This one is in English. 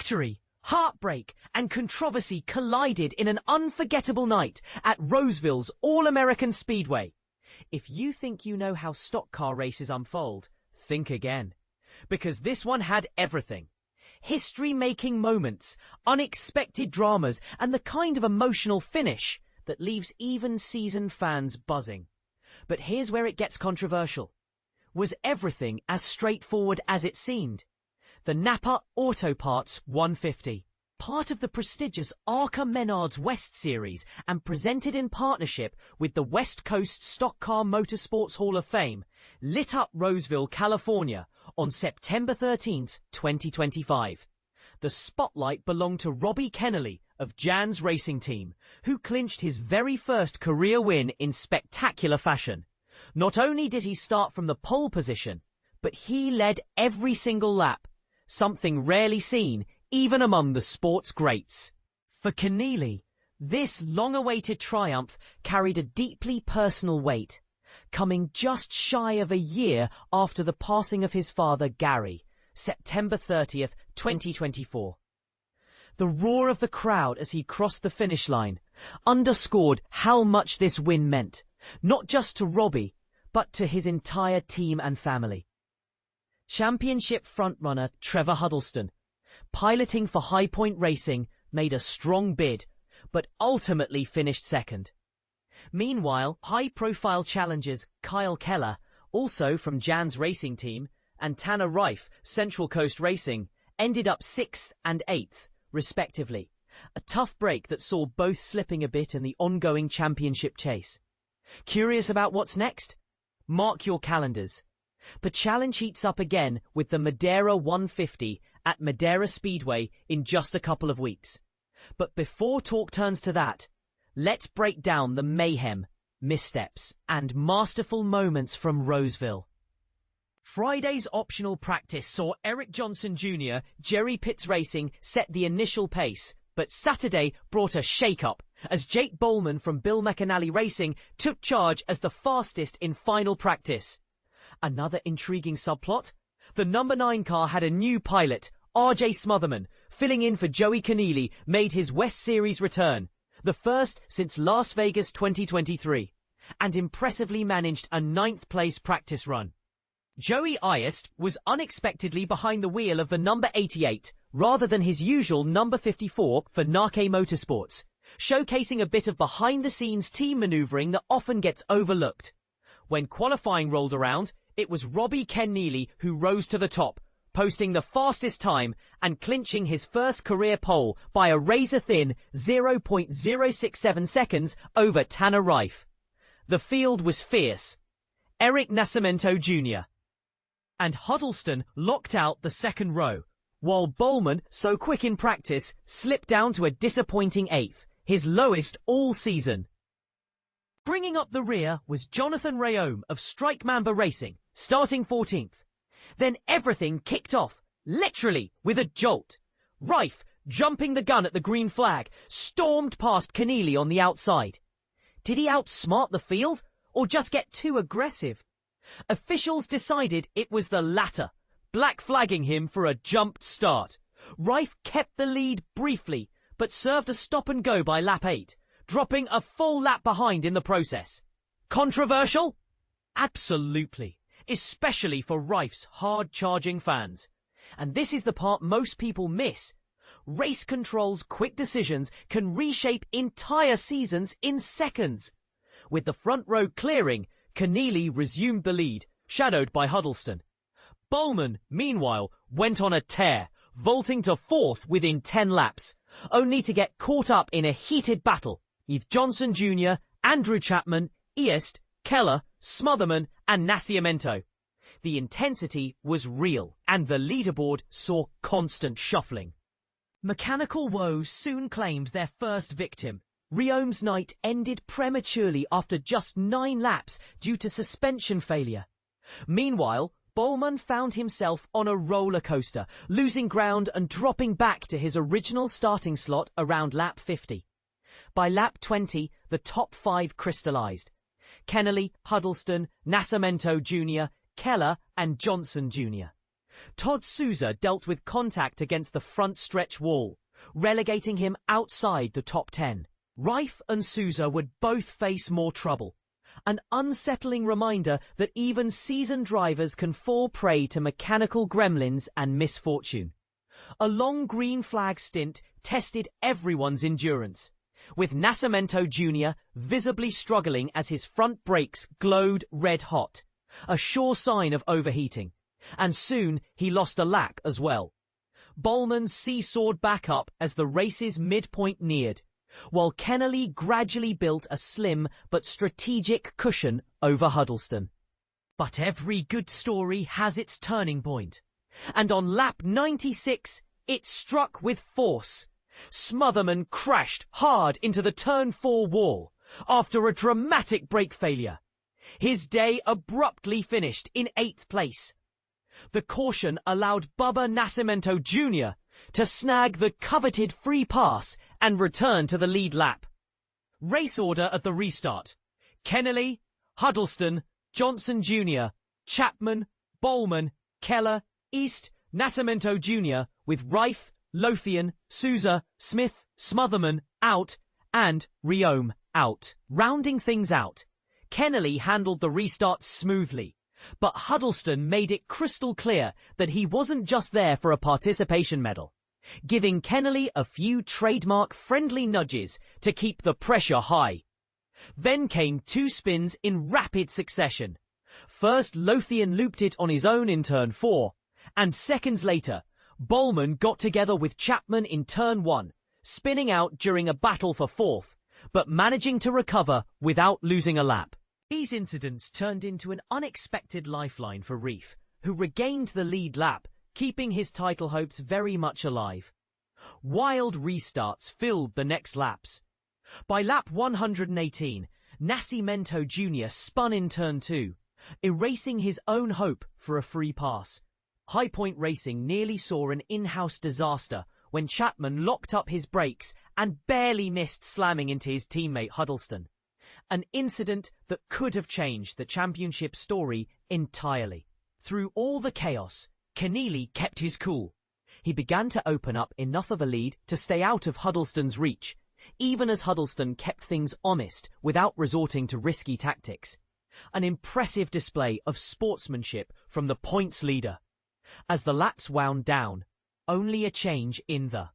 Victory, heartbreak, and controversy collided in an unforgettable night at Roseville's All American Speedway. If you think you know how stock car races unfold, think again. Because this one had everything. History-making moments, unexpected dramas, and the kind of emotional finish that leaves even seasoned fans buzzing. But here's where it gets controversial. Was everything as straightforward as it seemed? The NAPA Auto Parts 150, part of the prestigious ARCA Menards West Series and presented in partnership with the West Coast Stock Car Motorsports Hall of Fame, lit up Roseville, California on September 13th, 2025. The spotlight belonged to Robbie Kennealy of Jan's racing team, who clinched his very first career win in spectacular fashion. Not only did he start from the pole position, but he led every single lap, something rarely seen even among the sport's greats. For Kennealy, this long-awaited triumph carried a deeply personal weight, coming just shy of a year after the passing of his father Gary, September 30th, 2024. The roar of the crowd as he crossed the finish line underscored how much this win meant, not just to Robbie, but to his entire team and family. Championship frontrunner Trevor Huddleston, piloting for High Point Racing, made a strong bid, but ultimately finished second. Meanwhile, high-profile challengers Kyle Keller, also from Jan's racing team, and Tanner Reif, Central Coast Racing, ended up 6th and 8th, respectively. A tough break that saw both slipping a bit in the ongoing championship chase. Curious about what's next? Mark your calendars. The challenge heats up again with the Madera 150 at Madera Speedway in just a couple of weeks. But before talk turns to that, let's break down the mayhem, missteps, and masterful moments from Roseville. Friday's optional practice saw Eric Johnson Jr., Jerry Pitts Racing set the initial pace, but Saturday brought a shake-up as Jake Bowman from Bill McAnally Racing took charge as the fastest in final practice. Another intriguing subplot? The number 9 car had a new pilot, RJ Smotherman, filling in for Joey Kennealy, made his West Series return, the first since Las Vegas 2023, and impressively managed a 9th place practice run. Joey Iyest was unexpectedly behind the wheel of the number 88, rather than his usual number 54 for NAPA Motorsports, showcasing a bit of behind-the-scenes team maneuvering that often gets overlooked. When qualifying rolled around, it was Robbie Kennealy who rose to the top, posting the fastest time and clinching his first career pole by a razor-thin 0.067 seconds over Tanner Reif. The field was fierce. Eric Nascimento Jr. and Huddleston locked out the second row, while Bowman, so quick in practice, slipped down to a disappointing 8th, his lowest all season. Bringing up the rear was Jonathan Rayome of Strike Mamba Racing, starting 14th. Then everything kicked off, literally with a jolt. Reif, jumping the gun at the green flag, stormed past Kennealy on the outside. Did he outsmart the field, or just get too aggressive? Officials decided it was the latter, black flagging him for a jumped start. Reif kept the lead briefly, but served a stop and go by lap 8, dropping a full lap behind in the process. Controversial? Absolutely, especially for Reif's hard-charging fans. And this is the part most people miss. Race control's quick decisions can reshape entire seasons in seconds. With the front row clearing, Kennealy resumed the lead, shadowed by Huddleston. Bowman, meanwhile, went on a tear, vaulting to 4th within 10 laps, only to get caught up in a heated battle with Johnson Jr., Andrew Chapman, Iyest, Keller, Smotherman, and Nascimento. The intensity was real, and the leaderboard saw constant shuffling. Mechanical woes soon claimed their first victim. Rayome's night ended prematurely after just 9 laps due to suspension failure. Meanwhile, Bowman found himself on a roller coaster, losing ground and dropping back to his original starting slot around lap 50. By lap 20, the top 5 crystallized. Kennealy, Huddleston, Nascimento Jr., Keller and Johnson Jr. Todd Souza dealt with contact against the front stretch wall, relegating him outside the top 10. Reif and Souza would both face more trouble. An unsettling reminder that even seasoned drivers can fall prey to mechanical gremlins and misfortune. A long green flag stint tested everyone's endurance, with Nascimento Jr. visibly struggling as his front brakes glowed red hot, a sure sign of overheating, and soon he lost a lap as well. Bowman seesawed back up as the race's midpoint neared, while Kennealy gradually built a slim but strategic cushion over Huddleston. But every good story has its turning point, and on lap 96, it struck with force. Smotherman crashed hard into the turn 4 wall after a dramatic brake failure. His day abruptly finished in 8th place. The caution allowed Bubba Nascimento Jr. to snag the coveted free pass and return to the lead lap. Race order at the restart: Kennealy, Huddleston, Johnson Jr., Chapman, Bowman, Keller, East, Nascimento Jr., with Reif, Lothian, Souza, Smith, Smotherman out, and Riome out. Rounding things out, Kennealy handled the restart smoothly, but Huddleston made it crystal clear that he wasn't just there for a participation medal, giving Kennealy a few trademark-friendly nudges to keep the pressure high. Then came 2 spins in rapid succession. First, Lothian looped it on his own in turn 4, and seconds later, Bowman got together with Chapman in turn 1, spinning out during a battle for 4th, but managing to recover without losing a lap. These incidents turned into an unexpected lifeline for Reif, who regained the lead lap, keeping his title hopes very much alive. Wild restarts filled the next laps. By lap 118, Nascimento Jr. spun in turn 2, erasing his own hope for a free pass. High Point Racing nearly saw an in-house disaster when Chapman locked up his brakes and barely missed slamming into his teammate Huddleston. An incident that could have changed the championship story entirely. Through all the chaos, Kennealy kept his cool. He began to open up enough of a lead to stay out of Huddleston's reach, even as Huddleston kept things honest without resorting to risky tactics. An impressive display of sportsmanship from the points leader. As the laps wound down, only a change in the